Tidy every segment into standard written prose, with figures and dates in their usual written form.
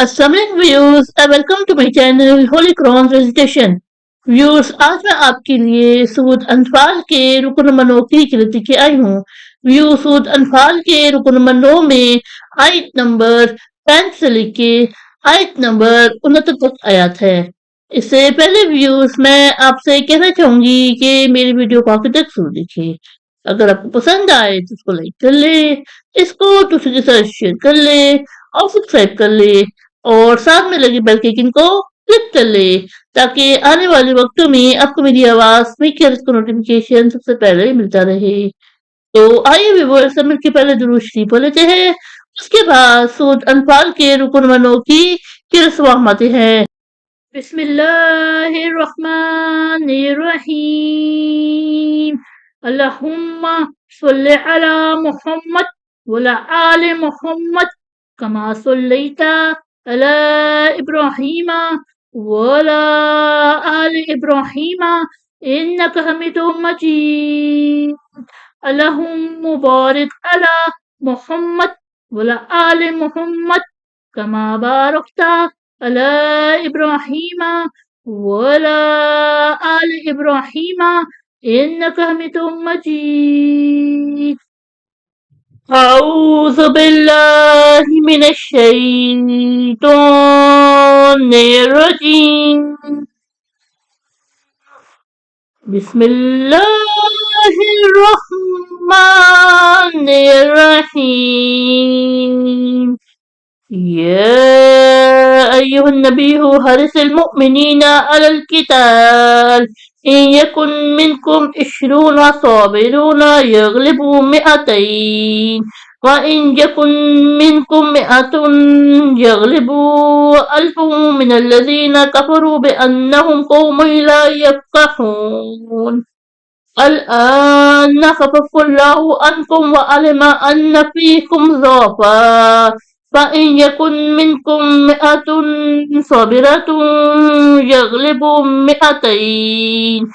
Assalamualaikum viewers welcome to my channel holy Quran recitation. Viewers आज मैं आपके लिए सूरत अनफाल के रुकन नंबर 9 की गिनती के आई हूँ। व्यूअर्स सूरत अनफाल के रुकन नंबर 9 में आयत नंबर 5 से लेके आयत नंबर 69 तक आयत है। इससे पहले व्यूअर्स मैं आपसे कहना चाहूंगी कि मेरी वीडियो को आखिर तक जरूर देखिए। अगर आपको पसंद आए तो इसको लाइक कर ले, इसको दूसरे के साथ शेयर कर ले और सब्सक्राइब कर ले और साथ में लगे बेल के आइकन को क्लिक कर ले ताकि आने वाले वक्तों में आपको मेरी आवाज का नोटिफिकेशन सबसे पहले मिलता रहे। तो आइए व्यूअर्स हम इसके पहले दुरूद शरीफ पढ़ लेते हैं। उसके बाद सूरत अनफाल के रुकन मनों की रस्म आते हैं। बिस्मिल्लाहिर्रहमानिर्रहीम। अल्लाहुम्मा सल्लि अला मुहम्मद वला आले मुहम्मद कमा सल्लैता अला इब्राहीम वला आले इब्राहीम इन्नका हमीदुम मजीद। अल्लाहुम्मा बारिक अला मुहम्मद वला आले मुहम्मद कमा बारकता अला इब्राहीम वला आले इब्राहीम इन्नका हमीदुम मजीद। أعوذ بالله من الشيطان الرجيم. بسم الله الرحمن الرحيم. يا أيها النبي حرص المؤمنين على القتال إن يكن منكم 20 صابرون يغلبوا 200 وإن يكن منكم 100 يغلبوا 1000 من الذين كفروا بأنهم قوم لا يفقهون. الآن خفف الله عنكم وعلم أن فيكم ضعفا فإن يكن منكم 100 صابرة يغلبوا 200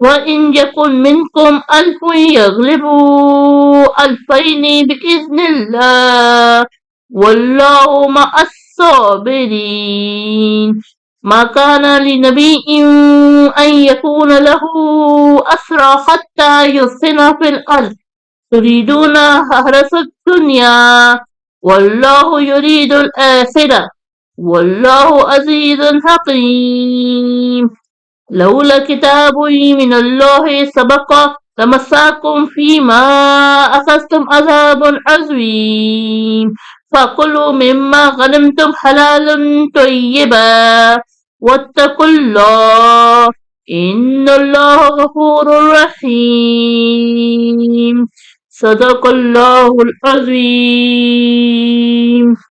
وإن يكن منكم 1000 يغلبوا 2000 بإذن الله والله مع الصابرين. ما كان لنبي أن يكون له أسرى حتى يثخن في الأرض تريدون حرث الدنيا والله يريد الآخرة والله عزيز حكيم. لولا كتاب من الله سبق لمساكم فيما أخذتم عذاب عظيم فكلوا مما غنمتم حلالا طيبا واتقوا الله إن الله غفور رحيم. صدق الله العظيم.